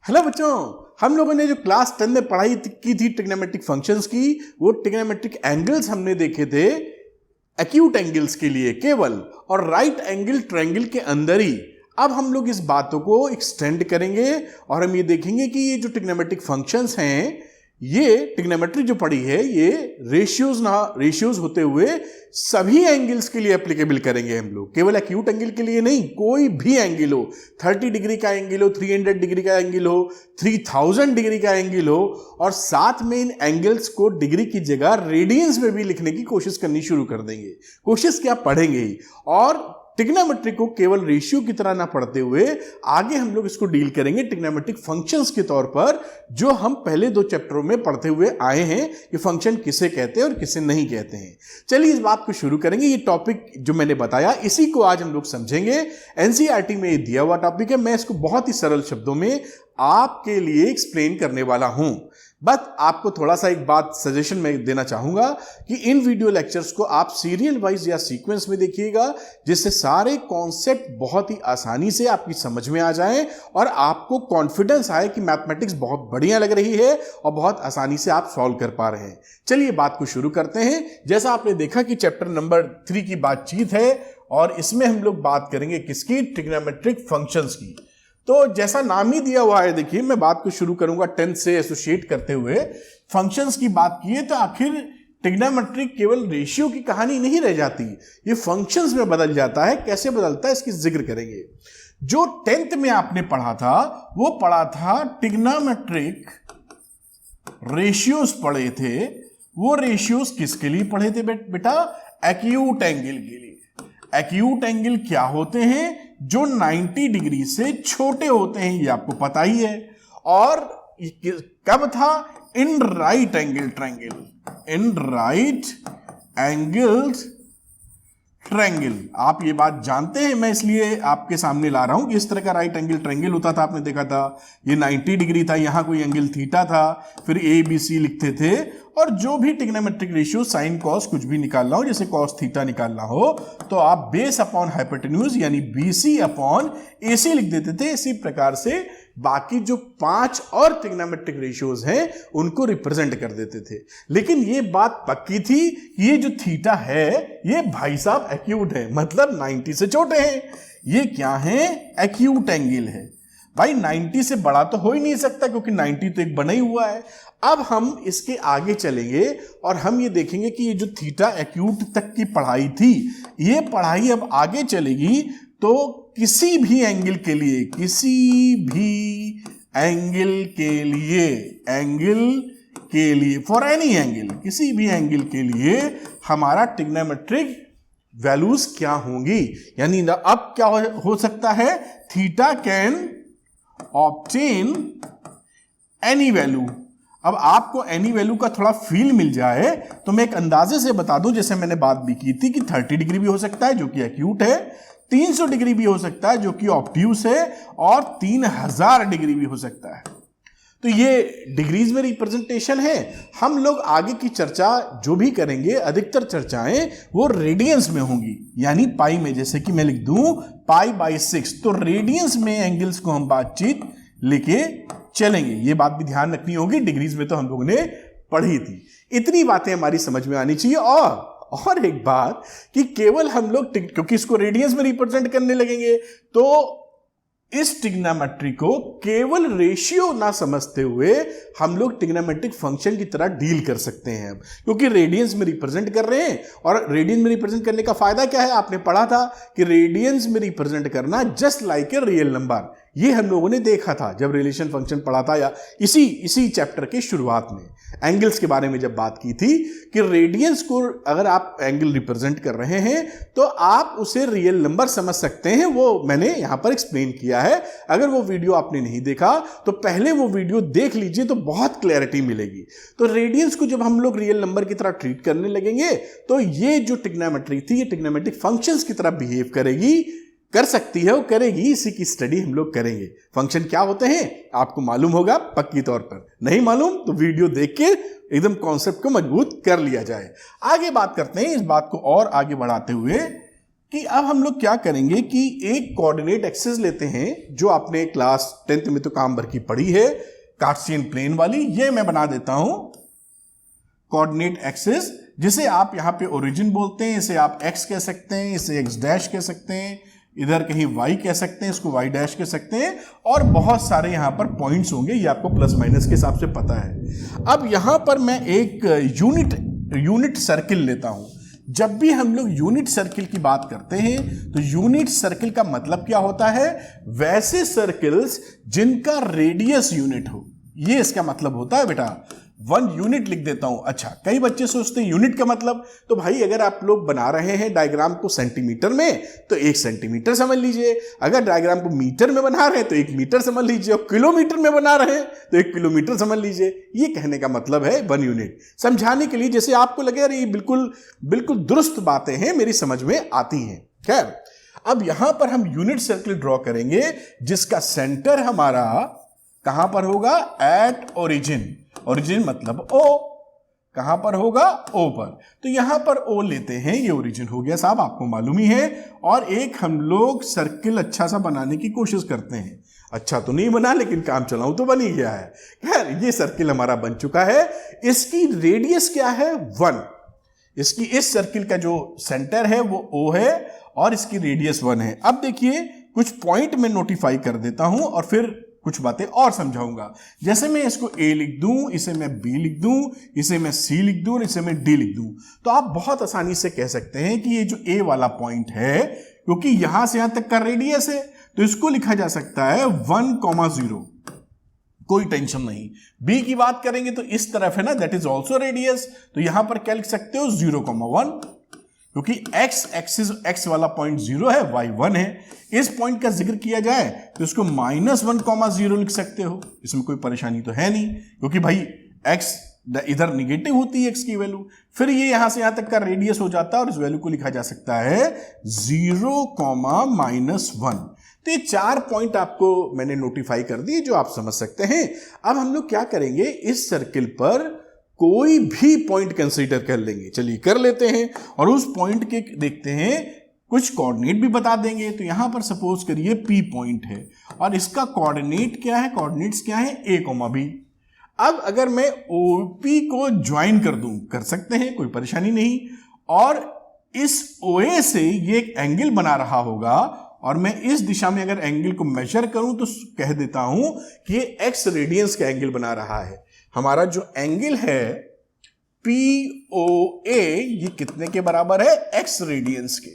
Hello बच्चों, हम लोगों ने जो क्लास 10 में पढ़ाई की थी ट्रिग्नोमेट्रिक फंक्शंस की, वो ट्रिग्नोमेट्रिक एंगल्स हमने देखे थे एक्यूट एंगल्स के लिए केवल, और राइट एंगल ट्रायंगल के अंदर ही। अब हम लोग इस बातों को एक्सटेंड करेंगे और हम ये देखेंगे कि ये जो ट्रिग्नोमेट्रिक फंक्शंस हैं, ये ट्रिग्नोमेट्री जो पढ़ी है, ये रेशियोज होते हुए सभी एंगल्स के लिए एप्लीकेबल करेंगे हम लोग, केवल एक्यूट एंगल के लिए नहीं। कोई भी एंगल हो, 30 डिग्री का एंगल हो, 300 डिग्री का एंगल हो, 3000 डिग्री का एंगल हो, और साथ में इन एंगल्स को डिग्री की जगह रेडियंस में भी लिखने की कोशिश करनी शुरू कर देंगे। कोशिश क्या, पढ़ेंगे ही। और ट्रिग्नोमेट्री को केवल रेशियो की तरह ना पढ़ते हुए आगे हम लोग इसको डील करेंगे ट्रिग्नोमेट्रिक फंक्शंस के तौर पर, जो हम पहले 2 चैप्टरों में पढ़ते हुए आए हैं कि फंक्शन किसे कहते हैं और किसे नहीं कहते हैं। चलिए इस बात को शुरू करेंगे। ये टॉपिक जो मैंने बताया, इसी को आज हम लोग समझेंगे। एनसीईआरटी में ये दिया हुआ टॉपिक है, मैं इसको बहुत ही सरल शब्दों में आपके लिए एक्सप्लेन करने वाला हूं। बस आपको थोड़ा सा एक बात सजेशन में देना चाहूंगा कि इन वीडियो लेक्चर्स को आप सीरियल वाइज या सीक्वेंस में देखिएगा, जिससे सारे कॉन्सेप्ट बहुत ही आसानी से आपकी समझ में आ जाएं और आपको कॉन्फिडेंस आए कि मैथमेटिक्स बहुत बढ़िया लग रही है और बहुत आसानी से आप सॉल्व कर पा रहे हैं। चलिए बात को शुरू करते हैं। जैसा आपने देखा कि चैप्टर नंबर 3 की बातचीत है और इसमें हम लोग बात करेंगे किसकी, ट्रिग्नोमेट्रिक फंक्शंस की। तो जैसा नाम ही दिया हुआ है, देखिए मैं बात को शुरू करूंगा 10 से एसोसिएट करते हुए। फंक्शंस की बात की है तो आखिर ट्रिग्नोमेट्री केवल रेशियो की कहानी नहीं रह जाती, ये फंक्शंस में बदल जाता है। कैसे बदलता है इसकी जिक्र करेंगे। जो 10th में आपने पढ़ा था वो पढ़ा था ट्रिग्नोमेट्रिक रेशियोज पढ़े थे। वो रेशियोज किसके लिए पढ़े थे बेटा? एक्यूट एंगल के लिए। एक्यूट एंगल क्या होते हैं? जो 90 डिग्री से छोटे होते हैं, ये आपको पता ही है। और कब था? In right angle triangle. In right angle triangle, आप ये बात जानते हैं, मैं इसलिए आपके सामने ला रहा हूं कि इस तरह का राइट एंगल ट्रायंगल होता था। आपने देखा था ये 90 डिग्री था, यहां कोई एंगल थीटा था, फिर ए बी सी लिखते थे, और जो भी ट्रिग्नोमेट्रिक रेशियो साइन कॉस कुछ भी निकालना हो, जैसे कॉस थीटा निकालना हो, तो आप बेस अपॉन हाइपोटेन्यूज यानी बीसी अपॉन एसी लिख देते थे। इसी प्रकार से बाकी जो 5 और ट्रिग्नोमेट्रिक रेशियोज हैं उनको रिप्रेजेंट कर देते थे। लेकिन ये बात पक्की थी, ये जो थीटा है ये भाई साहब एक्यूट है, मतलब 90 से छोटे हैं। ये क्या है? एक्यूट एंगल है भाई। 90 से बड़ा तो हो ही नहीं सकता, क्योंकि 90 तो एक बना ही हुआ है। अब हम इसके आगे चलेंगे और हम ये देखेंगे कि ये जो थीटा एक्यूट तक की पढ़ाई थी, ये पढ़ाई अब आगे चलेगी तो किसी भी एंगल के लिए, किसी भी एंगल के लिए फॉर एनी एंगल, किसी भी एंगल के लिए हमारा ट्रिग्नोमेट्रिक वैल्यूज क्या होंगी। यानी अब क्या हो सकता है? Theta can obtain any value. अब आपको एनी वैल्यू का थोड़ा फील मिल जाए तो मैं एक अंदाजे से बता दूं, जैसे मैंने बात भी की थी कि 30 डिग्री भी हो सकता है जो कि एक्यूट है, 300 डिग्री भी हो सकता है जो कि ऑब्ट्यूस है, और 3000 डिग्री भी हो सकता है। तो ये डिग्रीज में रिप्रेजेंटेशन है। हम लोग आगे की चर्चा जो भी करेंगे, अधिकतर चर्चाएं वो रेडियंस में होंगी, यानी पाई में। जैसे कि मैं लिख दूं π/6, तो रेडियंस में एंगल्स को हम बातचीत लेके चलेंगे। ये बात भी ध्यान रखनी होगी, डिग्रीज में तो हम लोगों ने पढ़ी थी। इतनी बातें हमारी समझ में आनी चाहिए। और एक बात कि केवल हम लोग, क्योंकि इसको रेडियंस में रिप्रेजेंट करने लगेंगे, तो इस ट्रिग्नोमेट्री को केवल रेशियो ना समझते हुए हम लोग ट्रिग्नोमेट्रिक फंक्शन की तरह डील कर सकते हैं। क्योंकि रेडियंस में रिप्रेजेंट कर रहे हैं, और रेडियंस में रिप्रेजेंट करने का फायदा क्या है? आपने पढ़ा था कि रेडियंस में रिप्रेजेंट करना just like a real number, ये हम लोगों ने देखा था जब रिलेशन फंक्शन पढ़ा था, या इसी चैप्टर के शुरुआत में एंगल्स के बारे में जब बात की थी कि रेडियंस को अगर आप एंगल रिप्रेजेंट कर रहे हैं तो आप उसे रियल नंबर समझ सकते हैं। वो मैंने यहां पर एक्सप्लेन किया है। अगर वो वीडियो आपने नहीं देखा तो पहले वो वीडियो देख लीजिए, तो बहुत क्लैरिटी मिलेगी। तो रेडियंस को जब हम लोग रियल नंबर की तरह ट्रीट करने लगेंगे तो ये जो ट्रिग्नोमेट्री थी, ये ट्रिग्नोमेट्रिक फंक्शंस की तरह बिहेव करेगी, कर सकती है, वो करेगी। इसी की स्टडी हम लोग करेंगे। फंक्शन क्या होते हैं आपको मालूम होगा पक्की तौर पर, नहीं मालूम तो वीडियो देख के एकदम कॉन्सेप्ट को मजबूत कर लिया जाए। आगे बात करते हैं, इस बात को और आगे बढ़ाते हुए कि अब हम लोग क्या करेंगे कि एक कोऑर्डिनेट एक्सिस लेते हैं जो आपने क्लास 10th में तो काम भर की पढ़ी है, कार्टेशियन प्लेन वाली। ये मैं बना देता हूं कोऑर्डिनेट एक्सिस, जिसे आप यहां पे ओरिजिन बोलते हैं, इसे आप x कह सकते हैं, इसे x डैश कह सकते हैं, इधर कहीं y कह सकते हैं, इसको y डैश कह सकते हैं, और बहुत सारे यहां पर पॉइंट्स होंगे, ये आपको प्लस माइनस के हिसाब से पता है। अब यहां पर मैं एक यूनिट सर्किल लेता हूं। जब भी हम लोग यूनिट सर्किल की बात करते हैं तो यूनिट सर्किल का मतलब क्या होता है? वैसे सर्किल्स जिनका रेडियस यूनिट हो, ये इसका मतलब होता है बेटा। 1 यूनिट लिख देता हूं। अच्छा, कई बच्चे सोचते हैं यूनिट का मतलब, तो भाई अगर आप लोग बना रहे हैं डायग्राम को सेंटीमीटर में तो 1 सेंटीमीटर समझ लीजिए, अगर डायग्राम को मीटर में बना रहे हैं तो 1 मीटर समझ लीजिए, और किलोमीटर में बना रहे हैं तो 1 किलोमीटर समझ लीजिए। ये कहने का मतलब है 1 यूनिट। समझाने के लिए, जैसे आपको लगे अरे ये बिल्कुल दुरुस्त बातें हैं, मेरी समझ में आती हैं। खैर, अब यहां पर हम यूनिट सर्किल ड्रॉ करेंगे जिसका सेंटर हमारा कहां पर होगा? At origin. ओरिजिन मतलब O, कहां पर होगा? O पर। तो यहां पर O लेते हैं, ये ओरिजिन हो गया साहब, आपको मालूम ही है। और एक हम लोग सर्किल अच्छा सा बनाने की कोशिश करते हैं। अच्छा तो नहीं बना, लेकिन काम चलाऊं तो बन ही गया है। खैर, ये सर्किल हमारा बन चुका है। इसकी रेडियस क्या है? 1। इसकी इस सर्किल का जो सेंटर है वो O है और इसकी रेडियस 1 है। अब देखिए, कुछ पॉइंट में नोटिफाई कर देता हूं और फिर कुछ बातें और समझाऊंगा। जैसे मैं इसको A लिख दूं, इसे मैं B लिख दूं, इसे मैं C लिख दूं और इसे मैं D लिख दूं, तो आप बहुत आसानी से कह सकते हैं कि ये जो A वाला पॉइंट है, क्योंकि यहां से यहां तक का रेडियस है, तो इसको लिखा जा सकता है 1,0। कोई टेंशन नहीं। B की बात करेंगे तो इस तरफ है ना, दैट इज ऑल्सो रेडियस, तो यहां पर क्या लिख सकते हो? 0,1, क्योंकि x एक्सिस x वाला पॉइंट 0 है, y 1 है। इस पॉइंट का जिक्र किया जाए तो इसको -1,0 लिख सकते हो, इसमें कोई परेशानी तो है नहीं, क्योंकि भाई x इधर निगेटिव होती है x की वैल्यू। फिर ये यहां से यहां तक का रेडियस हो जाता है और इस वैल्यू को लिखा जा सकता है 0,-1। तो ये 4 पॉइंट आपको मैंने नोटिफाई कर दिए जो आप समझ सकते हैं। अब हम लोग क्या करेंगे, इस सर्किल पर कोई भी पॉइंट कंसीडर कर लेंगे। चलिए कर लेते हैं और उस पॉइंट के देखते हैं, कुछ कोऑर्डिनेट भी बता देंगे। तो यहां पर सपोज करिए P पॉइंट है और इसका कोऑर्डिनेट क्या है? कोऑर्डिनेट्स क्या है? A, B। अब अगर मैं OP को ज्वाइन कर दूं, कर सकते हैं, कोई परेशानी नहीं। और इस OA से ये एक एंगल बना रहा होगा और मैं इस दिशा में अगर एंगल को मेजर करूं तो कह देता हूं कि ये x रेडियंस का एंगल बना रहा है। हमारा जो एंगल है POA, ये कितने के बराबर है? x रेडियंस के।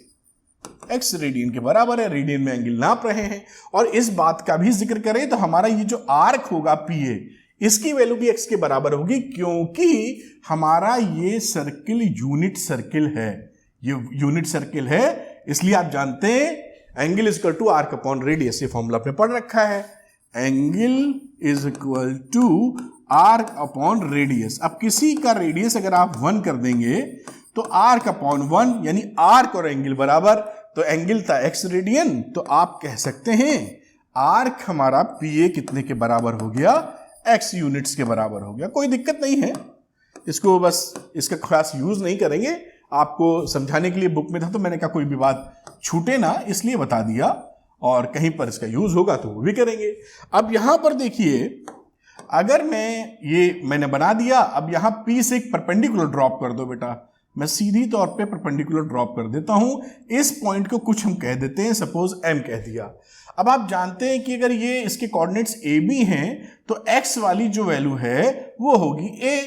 x रेडियन के बराबर है, रेडियन में एंगल नाप रहे हैं। और इस बात का भी जिक्र करें तो हमारा ये जो आर्क होगा PA, इसकी वैल्यू भी x के बराबर होगी, क्योंकि हमारा ये सर्किल यूनिट सर्किल है। ये यूनिट सर्किल है, इसलिए आप जानते हैं angle is equal to arc upon radius. ये फॉर्मूला आपने पढ़ रखा है, angle is equal to arc upon radius. अब किसी का रेडियस अगर आप 1 कर देंगे तो आर्क अपॉन 1, यानी आर्क और एंगल बराबर। तो एंगल था x रेडियन, तो आप कह सकते हैं आर्क हमारा PA कितने के बराबर हो गया? x यूनिट्स के बराबर हो गया। कोई दिक्कत नहीं है, इसको बस इसका खास यूज नहीं करेंगे। आपको समझाने के लिए बुक में था तो मैंने कहा कोई भी बात छूटे ना, इसलिए बता दिया, और कहीं पर इसका यूज होगा तो वो भी करेंगे। अब यहां पर देखिए, अगर मैंने बना दिया, अब यहां P से एक परपेंडिकुलर ड्रॉप कर दो बेटा। मैं सीधी तौर पे परपेंडिकुलर ड्रॉप कर देता हूं। इस पॉइंट को कुछ हम कह देते हैं, सपोज M कह दिया। अब आप जानते हैं कि अगर ये इसके कोऑर्डिनेट्स AB हैं तो x वाली जो वैल्यू है वो होगी A,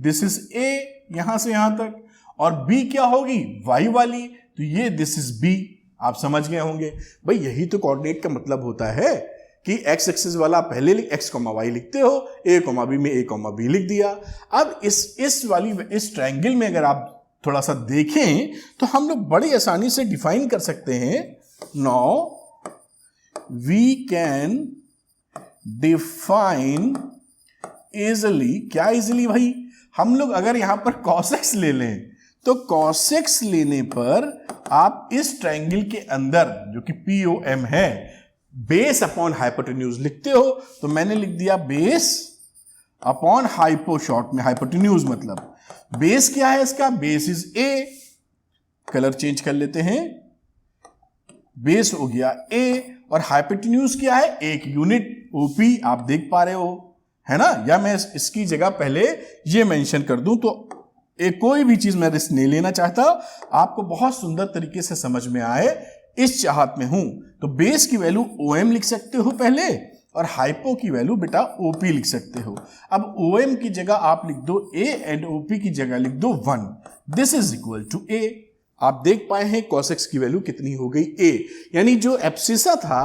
दिस इज A यहां से यहां तक, और B क्या होगी? Y वाली, तो ये दिस इज B। आप समझ गए होंगे भाई, यही तो कोऑर्डिनेट का मतलब होता है कि x एक्सिस वाला पहले x, y लिखते हो, A, B में A, B लिख दिया। अब इस ट्रायंगल में अगर आप थोड़ा सा देखें तो हम लोग बड़ी आसानी से डिफाइन कर सकते हैं। Now we can define easily. क्या इजिली भाई? हम लोग अगर यहां पर cos x ले लें तो cos x लेने पर आप इस ट्रायंगल के अंदर जो कि POM है, बेस अपॉन हाइपोटेन्यूज लिखते हो, तो मैंने लिख दिया बेस अपॉन हाइपो, शॉर्ट में हाइपोटेन्यूज मतलब। बेस क्या है इसका? Base is A। Colour change कर लेते हैं, बेस हो गया ए, और हाइपोटेन्यूज क्या है, एक यूनिट ओपी, आप देख पा रहे हो, है ना। या मैं इसकी जगह पहले ये मेंशन कर दूं तो एक कोई भी चीज मैं रिस्क नहीं लेना चाहता, आपको बहुत सुंदर तरीके से समझ में आए इस चाहत में हूं। तो बेस की वैल्यू ओएम लिख सकते हो पहले, और हाइपो की वैल्यू बेटा ओपी लिख सकते हो। अब ओएम की जगह आप लिख दो ए एंड ओपी की जगह लिख दो 1। दिस इज इक्वल टू ए। आप देख पाए हैं cos x की वैल्यू कितनी हो गई, ए। यानी जो एब्सिसा था,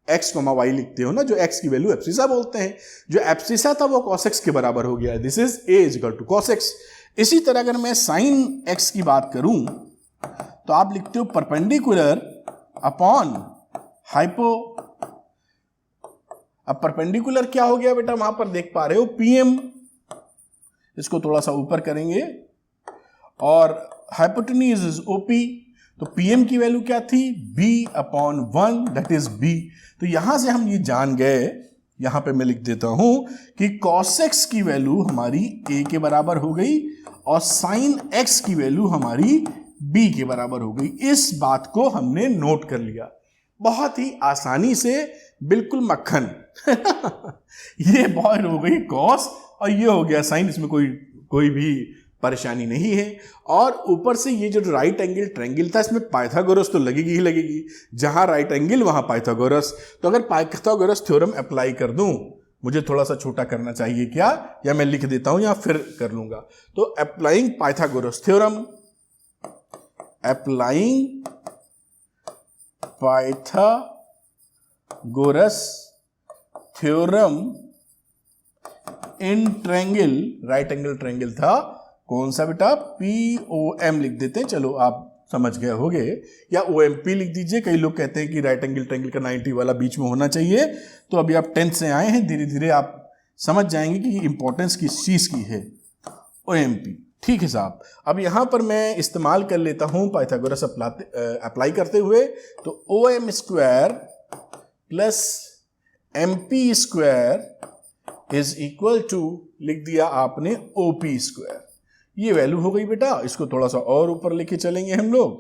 x, y लिखते हो ना, जो x की वैल्यू एब्सिसा बोलते हैं, जो एब्सिसा था वो cos x के बराबर हो गया। This is a is equal to cos x। इसी तरह अगर मैं sin x की बात करूं तो आप लिखते हो परपेंडिकुलर अपॉन हाइपो। अब परपेंडिकुलर क्या हो गया बेटा, वहां पर देख पा रहे हो pm, इसको थोड़ा सा ऊपर करेंगे, और हाइपोटेन्यूज इज ओपी। तो pm की वैल्यू क्या थी, b upon 1, that is b। तो यहां से हम ये जान गए, यहां पे मैं लिख देता हूं कि cos x की वैल्यू हमारी a के बराबर हो गई और sin x की वैल्यू हमारी b के बराबर हो गई। इस बात को हमने नोट कर लिया बहुत ही आसानी से, बिल्कुल मक्खन। ये बहुत हो गई cos और ये हो गया sin, इसमें कोई भी परेशानी नहीं है। और ऊपर से ये जो राइट एंगल ट्रायंगल था, इसमें पाइथागोरस तो लगेगी ही लगेगी, जहां राइट एंगल वहां पाइथागोरस। तो अगर पाइथागोरस थ्योरम अप्लाई कर दूं, मुझे थोड़ा सा छोटा करना चाहिए क्या, या मैं लिख देता हूं या फिर कर लूंगा। तो applying Pythagoras theorem, applying Pythagoras theorem in triangle, right angle triangle था कौन सा बेटा, POM लिख देते हैं, चलो आप समझ गए होगे, या OMP लिख दीजिए। कई लोग कहते हैं कि राइट एंगल ट्रायंगल का 90 वाला बीच में होना चाहिए। तो अभी आप 10th से आए हैं, धीरे धीरे आप समझ जाएंगे कि इंपॉर्टेंस किस चीज की है, OMP। ठीक है साहब। अब यहां पर मैं इस्तेमाल कर लेता हूं पाइथागोरस अप्लाई करते हुए, तो OM स्क्वायर प्लस MP square is equal to, लिख दिया आपने OP स्क्वायर। ये वैल्यू हो गई बेटा। इसको थोड़ा सा और ऊपर लेके चलेंगे हम लोग।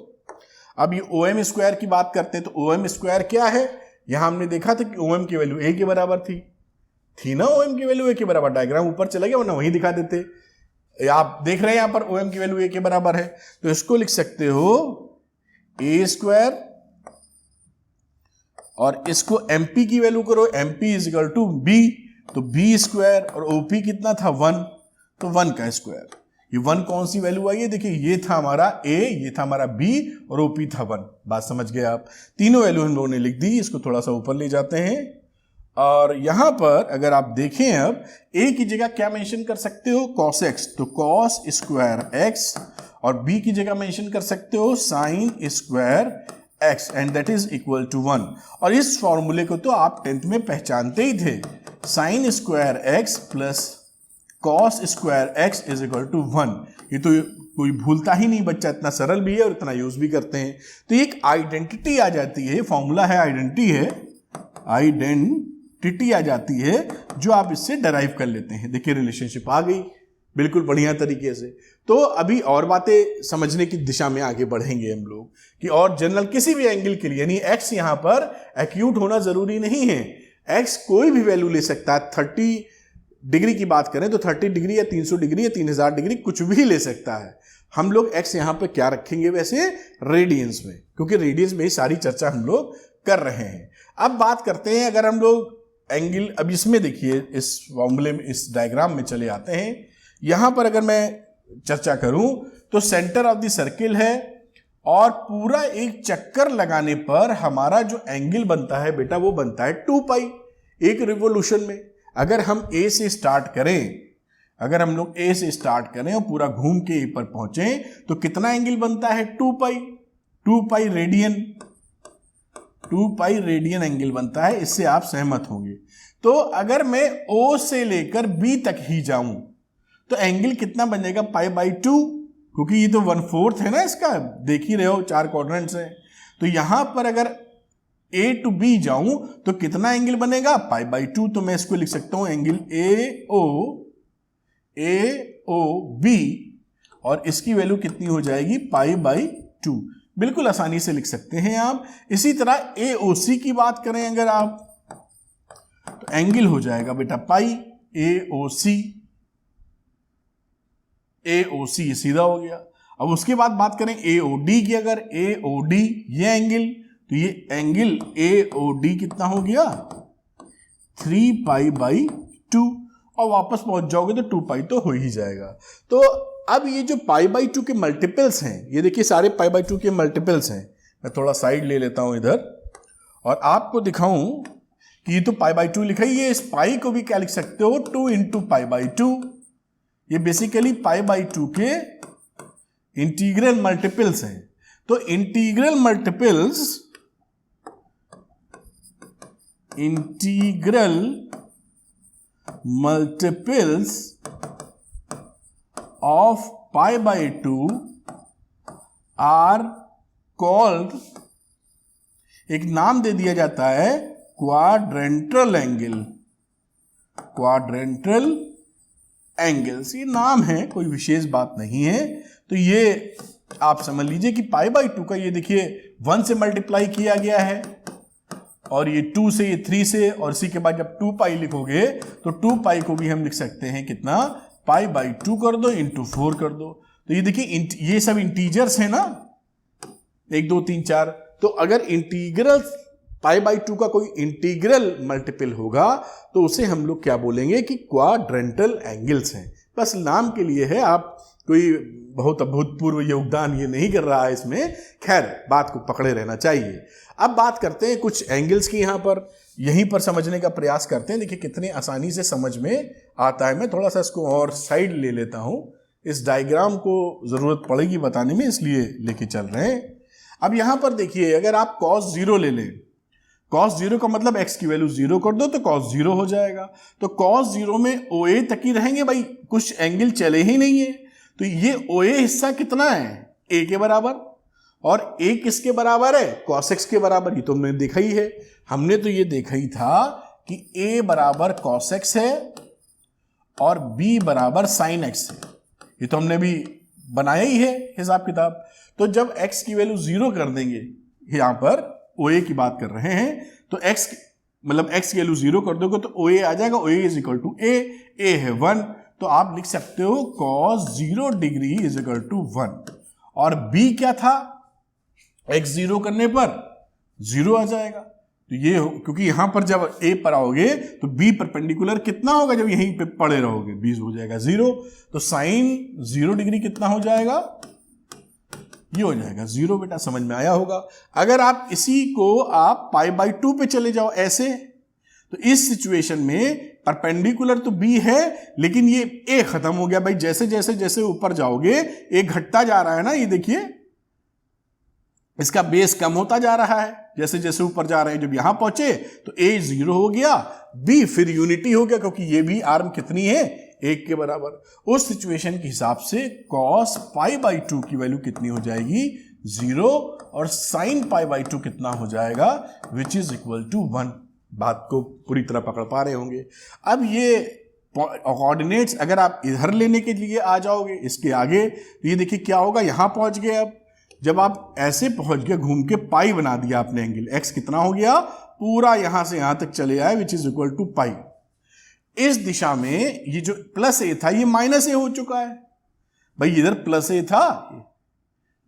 अब ये OM स्क्वायर की बात करते हैं, तो OM स्क्वायर क्या है, यहां हमने देखा था कि OM की वैल्यू a के बराबर थी ना, OM की वैल्यू a के बराबर। डायग्राम ऊपर चला गया, वरना वहीं दिखा देते। आप देख रहे हैं यहां पर OM की वैल्यू a के बराबर है, तो इसको लिख सकते हो a स्क्वायर, और इसको MP की वैल्यू करो, MP is equal to b, तो b स्क्वायर, और OP कितना था 1, तो 1 का स्क्वायर। ये 1 कौन सी वैल्यू आई है, देखिए ये था हमारा a, ये था हमारा b, और OP था 1। बात समझ गए आप। तीनों वैल्यू हम लोगों ने लिख दी। इसको थोड़ा सा ऊपर ले जाते हैं, और यहां पर अगर आप देखें, अब a की जगह क्या मेंशन कर सकते हो, cos x, तो cos स्क्वायर x, और b की जगह मेंशन कर सकते हो sin square x, and that is equal to 1। और इस फॉर्मूले को तो आप 10th में पहचानते ही थे, sin square x plus cos square x is equal to 1। ये तो कोई भूलता ही नहीं बच्चा, इतना सरल भी है और इतना यूज भी करते हैं। तो एक आइडेंटिटी आ जाती है, फॉर्मूला है, आइडेंटिटी आ जाती है, जो आप इससे डराइव कर लेते हैं। देखिए रिलेशनशिप आ गई बिल्कुल बढ़िया तरीके से। तो अभी और बातें समझने की दिशा में आगे बढ़ेंगे हम लोग, कि और जनरल किसी भी एंगल के लिए, यानी x यहां पर एक्यूट होना जरूरी नहीं है, x कोई भी वैल्यू ले सकता है। 30 डिग्री की बात करें तो 30 डिग्री या 300 डिग्री या 3000 डिग्री कुछ भी ले सकता है। हम लोग x यहां पर क्या रखेंगे वैसे, रेडियंस में, क्योंकि रेडियंस में ही सारी चर्चा हम लोग कर रहे हैं। अब बात करते हैं, अगर हम लोग एंगल, अब इसमें देखिए इस फॉर्मूले में, इस डायग्राम में चले आते हैं। यहां पर अगर मैं चर्चा करूं तो सेंटर ऑफ द सर्किल है, और पूरा एक चक्कर लगाने पर हमारा जो एंगल बनता है बेटा, वो बनता है 2 पाई एक रिवोल्यूशन में। अगर हम A से स्टार्ट करें, अगर हम लोग A से स्टार्ट करें और पूरा घूम के A पर पहुंचे, तो कितना एंगल बनता है, 2 pi radian, 2 pi radian angle बनता है। इससे आप सहमत होंगे। तो अगर मैं O से लेकर B तक ही जाऊं तो एंगल कितना बनेगा, π/2, क्योंकि ये तो 1/4 है ना इसका, देख ही रहे हो 4 क्वाड्रेंट्स हैं। तो यहां पर अगर A to B जाऊं तो कितना एंगल बनेगा, π/2। तो मैं इसको लिख सकता हूं एंगल AOB, और इसकी वैल्यू कितनी हो जाएगी, π/2। बिल्कुल आसानी से लिख सकते हैं आप। इसी तरह AOC की बात करें अगर आप, तो एंगल हो जाएगा बेटा पाई AOC। ये सीधा हो गया। अब उसके बाद बात करें AOD की, अगर AOD ये एंगल, तो ये एंगल AOD कितना हो गया 3π/2, और वापस पहुंच जाओगे तो 2π तो हो ही जाएगा। तो अब ये जो π/2 के मल्टीपल्स हैं, ये देखिए सारे π/2 के मल्टीपल्स हैं। मैं थोड़ा साइड ले लेता हूं इधर और आपको दिखाऊं कि ये तो π/2 लिखा ही है, इस पाई को भी क्या लिख सकते हो 2 × π/2। ये बेसिकली π/2 के इंटीग्रल मल्टीपल्स हैं। तो integral multiples of π/2 are called, एक नाम दे दिया जाता है क्वाड्रेंटल एंगल्स। ये नाम है, कोई विशेष बात नहीं है। तो ये आप समझ लीजिए कि π/2 का ये देखिए 1 से मल्टीप्लाई किया गया है, और ये 2 से, ये 3 से, और इसी के बाद जब 2π लिखोगे तो 2π को भी हम लिख सकते हैं कितना π/2 कर दो इंटू 4 कर दो। तो ये देखिए ये सब इंटीजर्स है ना, 1 2 3 4। तो अगर इंटीग्रल π/2 का कोई इंटीग्रल मल्टीपल होगा तो उसे हम लोग क्या बोलेंगे कि क्वाड्रेंटल एंगल्स हैं। बस नाम के लिए है, आप कोई बहुत अभूतपूर्व योगदान ये नहीं कर रहा है इसमें। खैर, बात को पकड़े रहना चाहिए। अब बात करते हैं कुछ एंगल्स की, यहाँ पर यहीं पर समझने का प्रयास करते हैं। देखिए कितने आसानी से समझ में आता है। मैं थोड़ा सा इसको और साइड ले लेता हूँ, इस डायग्राम को ज़रूरत पड़ेगी बताने में, इसलिए लेके चल रहे हैं। अब यहाँ पर देखिए, अगर आप cos 0 ले लें, cos 0 का मतलब x की वैल्यू 0 कर दो तो cos 0 हो जाएगा। तो cos 0 में OA तक ही रहेंगे भाई, कुछ एंगल चले ही नहीं है। तो ये OA हिस्सा कितना है, A के बराबर, और A किसके बराबर है, cos x के बराबर। ये तो हमने देखा ही है, हमने तो ये देखा ही था कि A बराबर cos x है और B बराबर sin x है। ये तो हमने भी बनाया ही है हिसाब किताब। तो जब x की वैल्यू 0 कर देंगे, यहां पर OA की बात कर रहे हैं, तो x मतलब x की वैल्यू 0 कर दोगे तो OA आ जाएगा। OA is equal to A है 1, तो आप लिख सकते हो cos 0 degree is equal to 1। और B क्या था, x 0 करने पर 0 आ जाएगा। तो ये क्योंकि यहां पर जब A पर आओगे तो B परपेंडिकुलर कितना होगा, जब यहीं पे पड़े रहोगे, B हो जाएगा 0। तो साइन 0 डिग्री कितना हो जाएगा, ये हो जाएगा 0। बेटा समझ में आया होगा। अगर आप इसी को आप π/2 पे चले जाओ ऐसे, तो इस सिचुएशन में परपेंडिकुलर तो B है, लेकिन ये A खत्म हो गया भाई। जैसे जैसे जैसे ऊपर जाओगे A घटता जा रहा है ना, ये देखिए इसका बेस कम होता जा रहा है जैसे जैसे ऊपर जा रहे हैं। जब यहां पहुंचे तो A 0 हो गया, B फिर यूनिटी हो गया, क्योंकि ये भी आर्म कितनी है, 1 के बराबर। उस सिचुएशन के हिसाब से cos π/2 की वैल्यू कितनी हो जाएगी, 0, और sin π/2 कितना हो जाएगा, विच इज इक्वल टू 1। बात को पूरी तरह पकड़ पा रहे होंगे। अब ये कोऑर्डिनेट्स अगर आप इधर लेने के लिए आ जाओगे इसके आगे, तो ये देखिए क्या होगा, यहां पहुंच गए। अब जब आप ऐसे पहुंच गए, घूम के पाई बना दिया आपने एंगल, x कितना हो गया, पूरा यहां से यहां तक चले आए, विच इज इक्वल टू पाई। इस दिशा में ये जो प्लस a था ये माइनस a हो चुका है भाई। इधर प्लस a था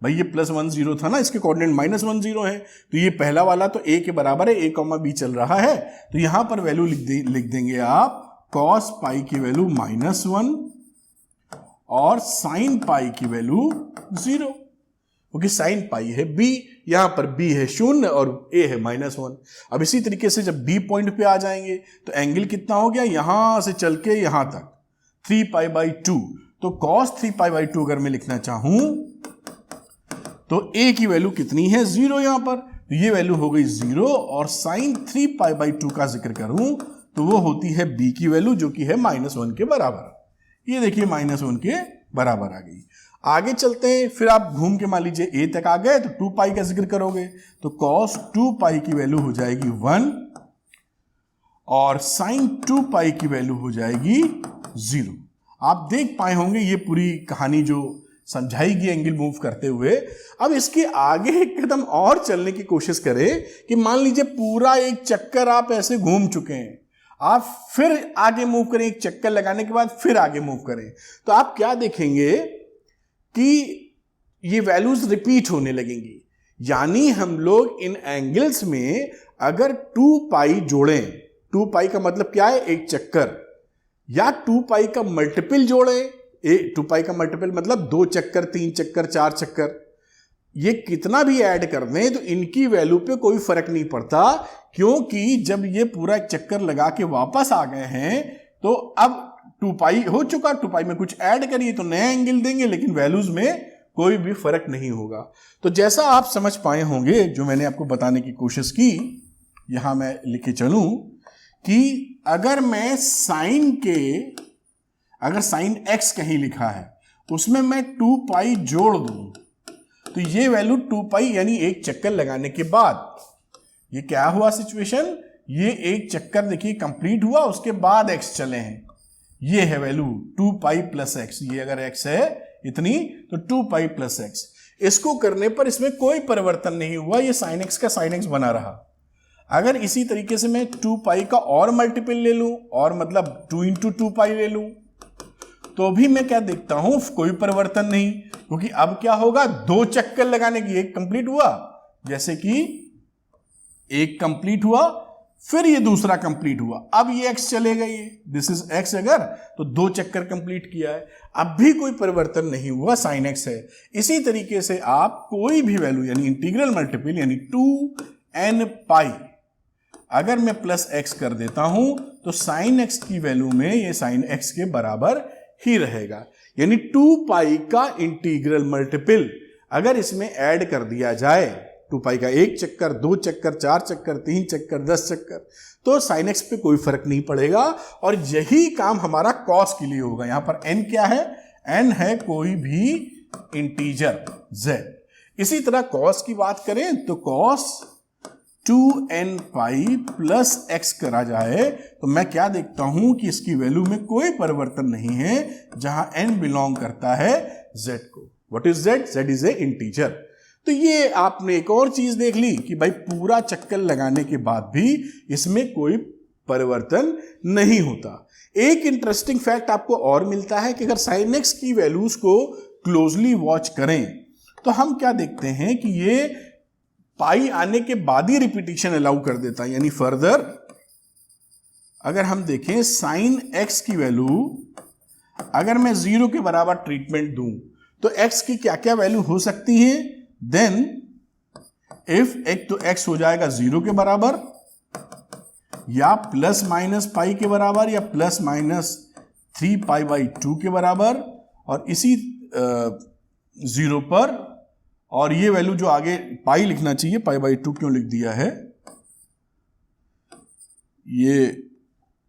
भाई, ये +10 था ना, इसके कोऑर्डिनेट -10 है। तो ये पहला वाला तो a के बराबर है, a, b चल रहा है। तो यहां पर वैल्यू लिख देंगे आप cos पाई की वैल्यू -1 और sin पाई की वैल्यू 0, क्योंकि sin पाई है b, यहां पर b है 0 और a है -1। अब इसी तरीके से जब b पॉइंट पे आ जाएंगे तो एंगल कितना हो गया, यहां से चल के यहां तक 3π/2। तो cos 3π/2 अगर मैं लिखना चाहूं तो a की वैल्यू कितनी है, 0 यहां पर, तो ये वैल्यू हो गई 0। और sin 3π/2 का जिक्र करूं तो वो होती है b की वैल्यू, जो कि है -1 के बराबर। ये देखिए -1 के बराबर आ गई। आगे चलते हैं, फिर आप घूम के मान लीजिए a तक आ गए तो 2π का जिक्र करोगे तो cos 2π की वैल्यू हो जाएगी 1 और sin 2π की वैल्यू हो जाएगी 0। आप देख पाए होंगे ये पूरी कहानी जो समझाएगी एंगल मूव करते हुए। अब इसके आगे एक कदम और चलने की कोशिश करें कि मान लीजिए पूरा एक चक्कर आप ऐसे घूम चुके हैं, आप फिर आगे मूव करें, एक चक्कर लगाने के बाद फिर आगे मूव करें, तो आप क्या देखेंगे कि ये वैल्यूज रिपीट होने लगेंगी। यानी हम लोग इन एंगल्स में अगर 2 पाई जोड़ें, 2 पाई का मतलब क्या है, एक चक्कर, या 2 पाई का मल्टीपल जोड़ें, 2 पाई का मल्टीपल मतलब 2 चक्कर, 3 चक्कर, 4 चक्कर, ये कितना भी ऐड कर दें तो इनकी वैल्यू पे कोई फर्क नहीं पड़ता, क्योंकि जब ये पूरा चक्कर लगा के वापस आ गए हैं तो अब 2 पाई हो चुका, 2 पाई में कुछ ऐड करिए तो नया एंगल देंगे, लेकिन वैल्यूज में कोई भी फर्क नहीं होगा। तो जैसा आप समझ पाए होंगे, जो मैंने आपको बताने की कोशिश की, यहां मैं लिखे चलूं कि अगर मैं अगर साइन x कहीं लिखा है उसमें मैं 2 पाई जोड़ दूं तो ये वैल्यू 2 पाई यानी एक चक्कर लगाने के बाद, ये क्या हुआ सिचुएशन, ये एक चक्कर देखिए कंप्लीट हुआ, उसके बाद x चले हैं, ये है वैल्यू 2 पाई प्लस x। ये अगर x है इतनी तो 2 पाई प्लस x। इसको करने पर इसमें कोई परिवर्तन नहीं हुआ, ये साइन x का साइन x बना रहा। अगर इसी तरीके से मैं 2 पाई का और मल्टीपल ले लूं, और मतलब 2 इंटू 2 पाई ले लूं, तो भी मैं क्या देखता हूं, कोई परिवर्तन नहीं, क्योंकि अब क्या होगा, 2 चक्कर लगाने की, एक कंप्लीट हुआ, जैसे कि एक कंप्लीट हुआ, फिर ये दूसरा कंप्लीट हुआ, अब ये x चलेगा, ये दिस इज x, अगर तो 2 चक्कर कंप्लीट किया है, अब भी कोई परिवर्तन नहीं हुआ, साइन x है। इसी तरीके से आप कोई भी वैल्यू यानी इंटीग्रल मल्टीपल यानी 2n पाई अगर मैं प्लस x कर देता हूं तो साइन x की वैल्यू में ये साइन x के बराबर ही रहेगा। यानी 2 पाई का इंटीग्रल मल्टीपल अगर इसमें ऐड कर दिया जाए, 2 पाई का एक चक्कर, 2 चक्कर, 4 चक्कर, 3 चक्कर, 10 चक्कर, तो साइन x पे कोई फर्क नहीं पड़ेगा। और यही काम हमारा कॉस के लिए होगा। यहां पर n क्या है, n है कोई भी इंटीजर z। इसी तरह कॉस की बात करें तो cos 2n pi plus x करा जाए तो मैं क्या देखता हूं कि इसकी वैल्यू में कोई परिवर्तन नहीं है, जहां n बिलोंग करता है z को। What is z? z is a integer. तो ये आपने एक और चीज देख ली कि भाई पूरा चक्कर लगाने के बाद भी इसमें कोई परिवर्तन नहीं होता। एक इंटरेस्टिंग फैक्ट आपको और मिलता है कि अगर साइन x की वैल्यूज को क्लोजली वॉच करें तो हम क्या देखते हैं कि ये पाई आने के बाद ही रिपीटिशन अलाउ कर देता है। यानी फर्दर अगर हम देखें साइन x की वैल्यू अगर मैं 0 के बराबर ट्रीटमेंट दूं तो x की क्या क्या वैल्यू हो सकती है, देन इफ एक तो x हो जाएगा 0 के बराबर या प्लस माइनस पाई के बराबर या प्लस माइनस 3 पाई बाई 2 के बराबर, और इसी 0 पर, और ये वैल्यू जो आगे पाई लिखना चाहिए, पाई बाई 2 क्यों लिख दिया है, ये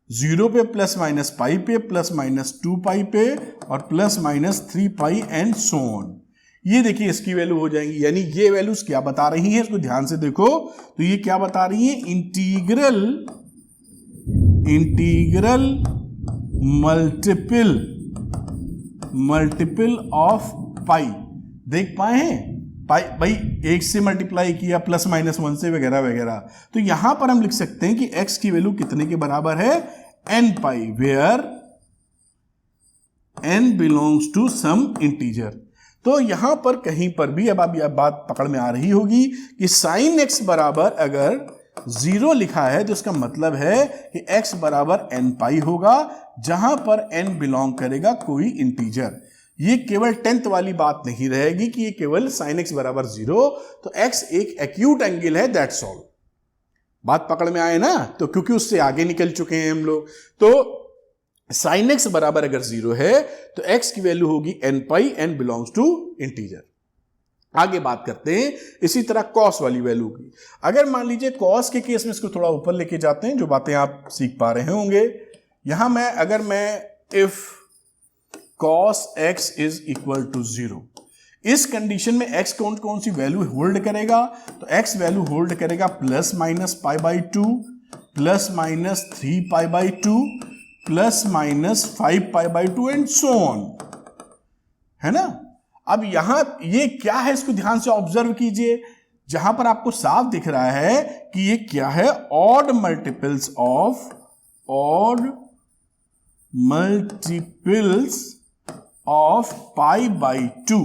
0 पे प्लस माइनस पाई पे प्लस माइनस 2 पाई पे और plus minus 3 pi and so on. ये देखिए इसकी वैल्यू हो जाएंगी। यानी ये वैल्यूज क्या बता रही हैं, इसको ध्यान से देखो तो ये क्या बता रही हैं, इंटीग्रल मल्टीपल ऑफ पाई। देख पाए हैं पाई भाई 1 से मल्टीप्लाई किया प्लस माइनस 1 से वगैरह वगैरह। तो यहां पर हम लिख सकते हैं कि x की वैल्यू कितने के बराबर है, n pi, where n belongs to some integer. तो यहां पर कहीं पर भी अब यह बात पकड़ में आ रही होगी कि साइन x बराबर अगर 0 लिखा है तो इसका मतलब है कि x बराबर n पाई होगा, जहां पर n बिलोंग करेगा कोई इंटीजर। ये केवल 10th वाली बात नहीं रहेगी कि ये केवल sin x बराबर 0, तो x एक एक्यूट एंगल है, दैट्स ऑल। बात पकड़ में आए ना, तो क्योंकि उससे आगे निकल चुके हैं हम लोग। तो sin x बराबर अगर 0 है तो x की वैल्यू होगी n pi, n belongs to integer. आगे बात करते हैं इसी तरह cos वाली वैल्यू की। अगर मान लीजिए cos के केस में इसको थोड़ा ऊपर लेके जाते हैं, जो बातें आप सीख पा रहे होंगे। यहां अगर मैं if cos x is equal to 0, इस कंडीशन में x कौन सी वैल्यू होल्ड करेगा, तो x वैल्यू होल्ड करेगा plus minus pi by 2, plus minus 3 pi by 2, plus minus 5 pi by 2 and so on, है ना। अब यहां ये क्या है, इसको ध्यान से ऑब्जर्व कीजिए। जहां पर आपको साफ दिख रहा है कि ये क्या है, odd multiples of pi by 2।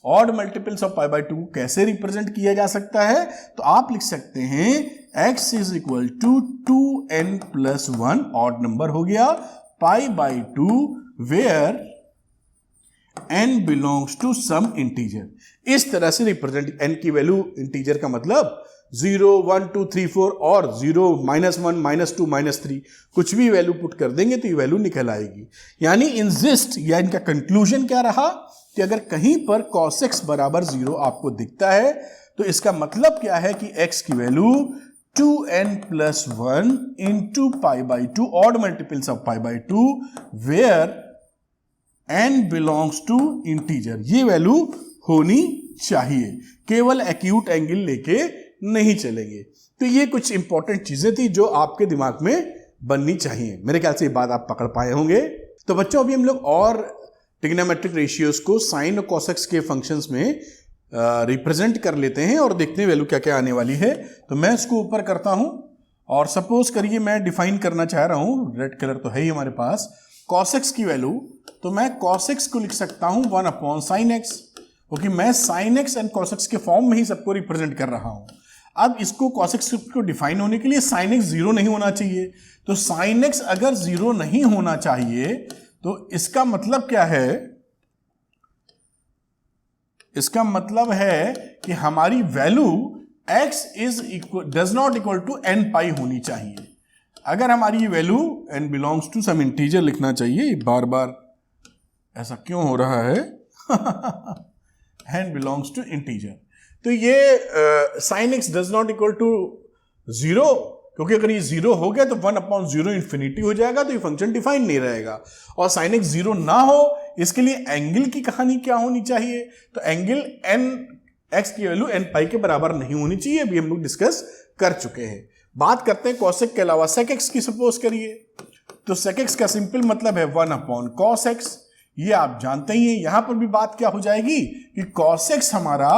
Odd multiples of pi by 2 कैसे रिप्रेजेंट किया जा सकता है, तो आप लिख सकते हैं x is equal to 2n+1, odd number हो गया, pi by 2 where n belongs to some integer. इस तरह से रिप्रेजेंट, n की वैल्यू इंटीजर का मतलब 0, 1, 2, 3, 4 और 0, -1, -2, -3 कुछ भी वैल्यू पुट कर देंगे तो ये वैल्यू निकल आएगी। यानी इंजिस्ट या इनका कंक्लूजन क्या रहा कि अगर कहीं पर cos x बराबर 0 आपको दिखता है तो इसका मतलब क्या है कि x की value 2n+1 into pi by 2, odd multiples of pi by 2 where n belongs to integer, ये वैल्यू होनी चाहिए। केवल एक्यूट एंगल लेके नहीं चलेंगे। तो ये कुछ इंपॉर्टेंट चीजें थी जो आपके दिमाग में बननी चाहिए। मेरे ख्याल से ये बात आप पकड़ पाए होंगे। तो बच्चों अभी हम लोग और ट्रिग्नोमेट्रिक रेशियोज को साइन और cos x के फंक्शंस में रिप्रेजेंट कर लेते हैं और देखते हैं वैल्यू क्या क्या आने वाली है। तो मैं इसको ऊपर करता हूं और सपोज करिए मैं डिफाइन करना चाह रहा हूं, रेड कलर तो है ही हमारे पास, cos x की वैल्यू, तो मैं cos x को लिख सकता हूं 1/sin x, क्योंकि मैं sin x and cos x के फॉर्म में ही सबको रिप्रेजेंट कर रहा हूं। अब इसको cos x को डिफाइन होने के लिए sin x 0 नहीं होना चाहिए, तो sin x अगर 0 नहीं होना चाहिए तो इसका मतलब क्या है, इसका मतलब है कि हमारी value x does not equal to n pi होनी चाहिए। अगर हमारी value n belongs to some integer लिखना चाहिए, बार बार ऐसा क्यों हो रहा है n बिलोंग्स टू इंटीजर, तो ये sin x does not equal to 0, क्योंकि अगर ये 0 हो गया तो 1/0 इंफिनिटी हो जाएगा, तो ये फंक्शन डिफाइन नहीं रहेगा। और sin x 0 ना हो, इसके लिए एंगल की कहानी क्या होनी चाहिए, तो एंगल n x की वैल्यू n पाई के बराबर नहीं होनी चाहिए। अभी हम लोग डिस्कस कर चुके हैं। बात करते हैं cos x के अलावा sec x की। सपोज करिए तो sec x का सिंपल मतलब है 1/cos x, ये आप जानते ही हैं। यहां पर भी बात क्या हो जाएगी कि cos x हमारा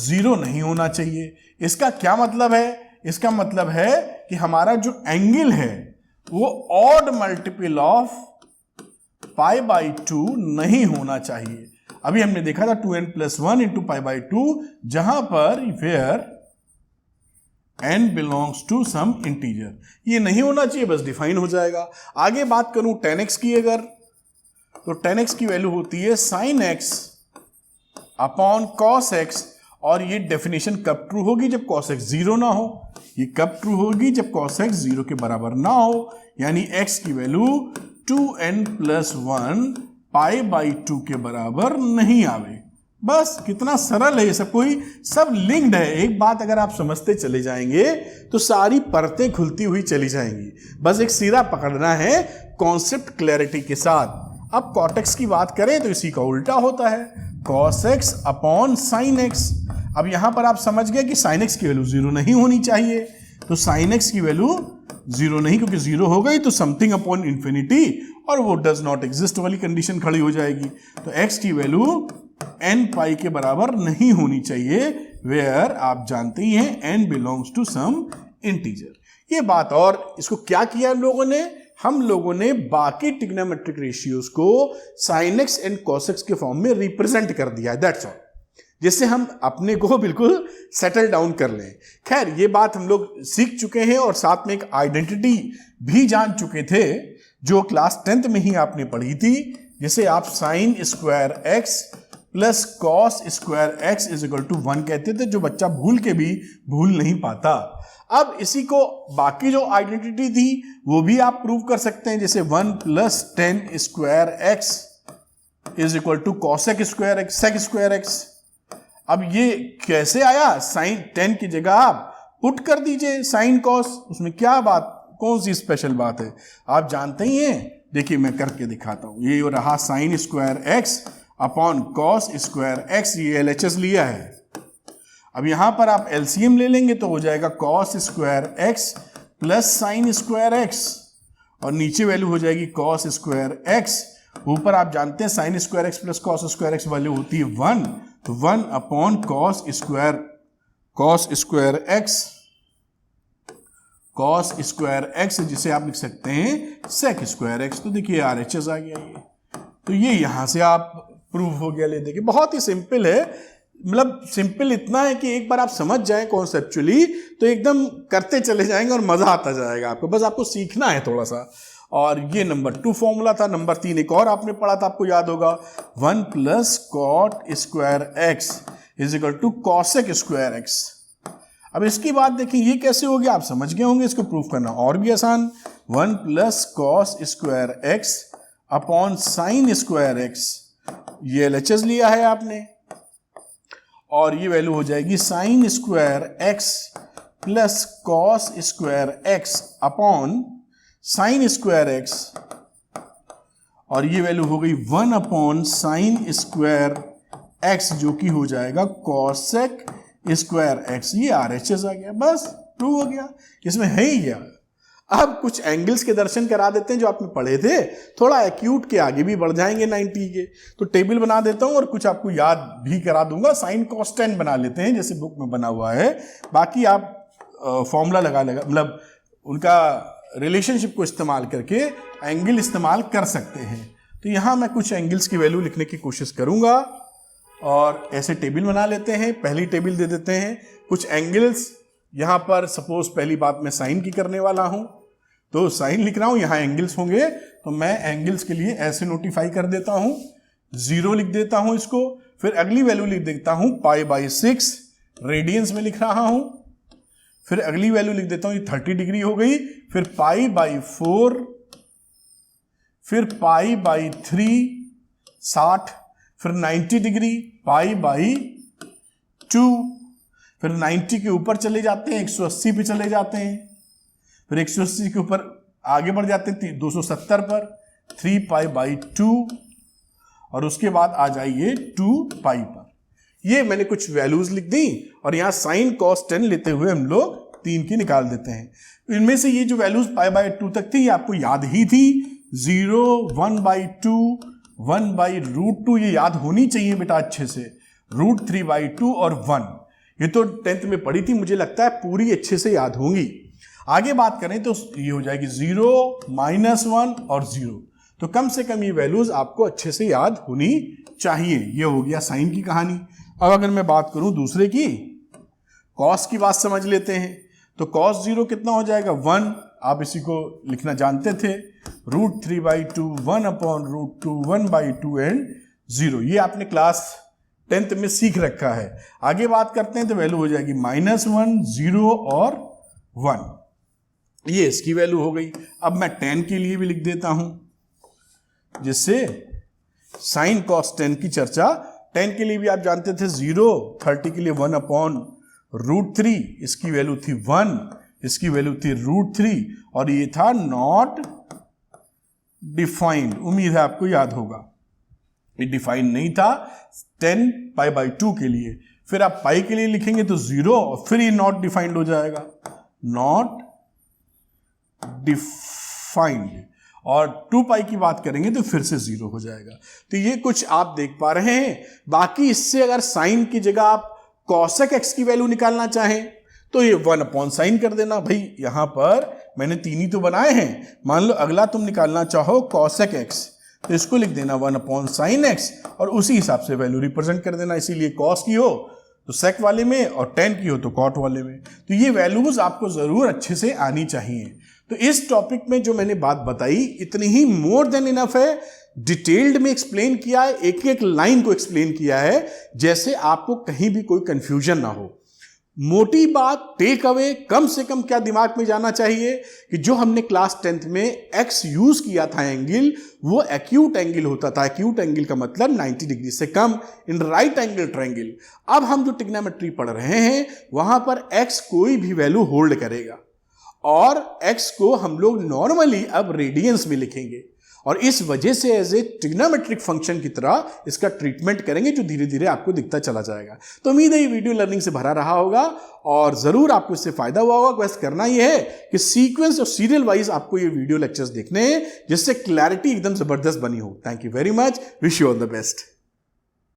0 नहीं होना चाहिए। इसका क्या मतलब है, इसका मतलब है कि हमारा जो एंगल है वो odd multiple of pi by 2 नहीं होना चाहिए। अभी हमने देखा था 2n+1 इंटू पाई बाई 2, जहां पर where n belongs to some integer, ये नहीं होना चाहिए, बस डिफाइन हो जाएगा। आगे बात करूं tan x की, अगर तो tan x की वैल्यू होती है sin x upon cos x, और ये डेफिनेशन कब ट्रू होगी, जब cos x 0 ना हो। ये कब ट्रू होगी, जब cos x 0 के बराबर ना हो, यानी x की वैल्यू 2n+1 पाई बाई 2 के बराबर नहीं आवे। बस कितना सरल है ये सब, कोई सब लिंक्ड है। एक बात अगर आप समझते चले जाएंगे तो सारी परतें खुलती हुई चली जाएंगी। बस एक सीधा पकड़ना है कॉन्सेप्ट क्लैरिटी के साथ। अब cot x की बात करें तो इसी का उल्टा होता है, cos x upon sin x। अब यहां पर आप समझ गए कि sin x की वैल्यू 0 नहीं होनी चाहिए, तो sin x की वैल्यू 0 नहीं, क्योंकि 0 हो गई तो समथिंग अपॉन इंफिनिटी और वो डज नॉट एग्जिस्ट वाली कंडीशन खड़ी हो जाएगी। तो x की वैल्यू n पाई के बराबर नहीं होनी चाहिए, वेयर आप जानते ही हैं n belongs to some integer. ये बात, और इसको क्या किया हम लोगों ने बाकी ट्रिग्नोमेट्रिक रेशियोज को sin x and cos x के फॉर्म में रिप्रेजेंट कर दिया है, दैट्स ऑल, जिससे हम अपने को बिल्कुल सेटल डाउन कर लें। खैर ये बात हम लोग सीख चुके हैं और साथ में एक आइडेंटिटी भी जान चुके थे जो क्लास 10th में ही आपने पढ़ी थी, जिसे आप sin square x plus cos square x is equal to 1 कहते थे, जो बच्चा भूल के भी भूल नहीं पाता। अब इसी को बाकी जो आइडेंटिटी थी वो भी आप प्रूव कर सकते हैं, जैसे 1 + tan square x is equal to cos square x sec square x। अब ये कैसे आया, sin 10 की जगह आप पुट कर दीजिए sin cos, उसमें क्या बात, कौन सी स्पेशल बात है, आप जानते ही हैं। देखिए मैं करके दिखाता हूं, ये रहा sin square x upon cos square x, ये LHS लिया है। अब यहां पर आप LCM ले लेंगे तो हो जाएगा cos square x plus sin square x, और नीचे वैल्यू हो जाएगी cos स्क्वायर x ऊपर आप जानते हैं sine square x plus cos square x value होती है 1, तो 1 अपॉन कॉस स्क्वायर एक्स जिसे आप लिख सकते हैं सेक स्क्वायर एक्स। तो देखिए RHS आ गया ये, तो ये यहां से आप प्रूव हो गया। ले देखिए बहुत ही सिंपल है, मतलब सिंपल इतना है कि एक बार आप समझ जाएं कॉन्सेप्चुअली तो एकदम करते चले जाएंगे और मजा आता जाएगा आपको, बस आपको सीखना है थोड़ा सा। और ये नंबर 2 फॉर्मूला था। नंबर 3 एक और आपने पढ़ा था, आपको याद होगा, 1 plus cot square x is equal to cosec square x. अब इसकी बात देखें ये कैसे हो गया, आप समझ गए होंगे। इसको प्रूफ करना और भी आसान, 1 plus cos square x upon sine square x, ये LHS लिया है आपने, और ये वैल्यू हो जाएगी sine square x plus cos square x upon sine square x, और ये वैल्यू हो गई 1 अपॉन साइन स्क्वायर एक्स जो कि हो जाएगा कॉसेक स्क्वायर एक्स। ये RHS आ गया, बस प्रूव हो गया, इसमें है ही क्या। अब कुछ एंगल्स के दर्शन करा देते हैं जो आपने पढ़े थे, थोड़ा एक्यूट के आगे भी बढ़ जाएंगे 90 के। तो टेबल बना देता हूं और कुछ आपको याद भी करा दूंगा। साइन कॉस टेन बना लेते हैं जैसे बुक में बना हुआ है, बाकी आप फॉर्मूला लगा मतलब उनका रिलेशनशिप को इस्तेमाल करके एंगल इस्तेमाल कर सकते हैं। तो यहां मैं कुछ एंगल्स की वैल्यू लिखने की कोशिश करूंगा और ऐसे टेबल बना लेते हैं। पहली टेबल दे देते हैं कुछ एंगल्स। यहां पर सपोज पहली बात मैं साइन की करने वाला हूं, तो साइन लिख रहा हूं, यहां एंगल्स होंगे, तो मैं एंगल्स के लिए ऐसे नोटिफाई कर देता हूं, 0 लिख देता हूं इसको। फिर अगली वैल्यू लिख देता हूं π/6 रेडियंस में लिख रहा हूं। फिर अगली वैल्यू लिख देता हूं, ये 30 डिग्री हो गई। फिर π/4, फिर π/3 60, फिर 90 डिग्री, π/2, फिर 90 के ऊपर चले जाते हैं, 180 पे चले जाते हैं, फिर 180 के ऊपर आगे बढ़ जाते हैं 270 पर, 3π/2, और उसके बाद आ जाइए 2π पर। ये मैंने कुछ वैल्यूज लिख दी और यहां साइन कॉस 10 लेते हुए हम लोग 3 की निकाल देते हैं। इनमें से ये जो वैल्यूज π/2 तक थी ये आपको याद ही थी, 0, 1/2, 1/√2, ये याद होनी चाहिए बेटा अच्छे से, √3/2 और 1, ये तो 10th में पढ़ी थी, मुझे लगता है पूरी अच्छे से याद होंगी। आगे बात करें तो ये हो जाएगी 0, -1 और 0, तो कम से कम ये वैल्यूज आपको अच्छे से याद होनी चाहिए। ये हो गया साइन की कहानी। अब अगर मैं बात करूं दूसरे की, कॉस की बात समझ लेते हैं। तो cos 0 कितना हो जाएगा, 1, आप इसी को लिखना जानते थे, √3/2, 1 अपॉन √2, 1/2 एंड 0, ये आपने क्लास 10th में सीख रखा है। आगे बात करते हैं तो वैल्यू हो जाएगी -1, 0 और 1, ये इसकी वैल्यू हो गई। अब मैं 10 के लिए भी लिख देता हूं, जिससे साइन कॉस 10 की चर्चा, 10 के लिए भी आप जानते थे 0, 30 के लिए 1 अपॉन √3, इसकी वैल्यू थी 1, इसकी वैल्यू थी √3, और ये था नॉट डिफाइंड, उम्मीद है आपको याद होगा, ये डिफाइंड नहीं था 10 π/2 के लिए। फिर आप पाई के लिए लिखेंगे तो 0, और फिर ये नॉट डिफाइंड हो जाएगा, नॉट डिफाइंड, और 2π की बात करेंगे तो फिर से 0 हो जाएगा। तो ये कुछ आप देख पा रहे हैं। बाकी इससे अगर साइन की जगह आप कॉसेक एक्स की वैल्यू निकालना चाहें तो ये 1 अपॉन साइन कर देना। भाई यहां पर मैंने 3 ही तो बनाए हैं, मान लो अगला तुम निकालना चाहो कॉसेक एक्स, तो इसको लिख देना 1 अपॉन साइन एक्स, और उसी हिसाब से वैल्यू रिप्रेजेंट कर देना। इसीलिए कॉस की हो तो सेक वाले में, और 10 की हो तो कॉट वाले में। तो ये वैल्यूज आपको जरूर अच्छे से आनी चाहिए। तो इस टॉपिक में जो मैंने बात बताई इतनी ही मोर देन इनफ है। डिटेल्ड में एक्सप्लेन किया है, एक एक लाइन को एक्सप्लेन किया है, जैसे आपको कहीं भी कोई कंफ्यूजन ना हो। मोटी बात, टेक अवे कम से कम क्या दिमाग में जाना चाहिए कि जो हमने क्लास 10th में एक्स यूज किया था एंगल, वो एक्यूट एंगल होता था। एक्यूट एंगल का मतलब 90 डिग्री से कम इन राइट एंगल ट्रायंगल। अब हम जो ट्रिग्नोमेट्री पढ़ रहे हैं वहां पर एक्स कोई भी वैल्यू होल्ड करेगा, और एक्स को हम लोग नॉर्मली अब रेडियंस में लिखेंगे। और इस वजह से एज ए ट्रिग्नोमेट्रिक फंक्शन की तरह इसका ट्रीटमेंट करेंगे जो धीरे धीरे आपको दिखता चला जाएगा। तो उम्मीद है ये वीडियो लर्निंग से भरा रहा होगा और जरूर आपको इससे फायदा हुआ होगा। बस करना ये है कि सीक्वेंस और सीरियल वाइज आपको ये वीडियो लेक्चर्स देखने हैं जिससे क्लैरिटी एकदम जबरदस्त बनी हो। Thank you very much, wish you all the best.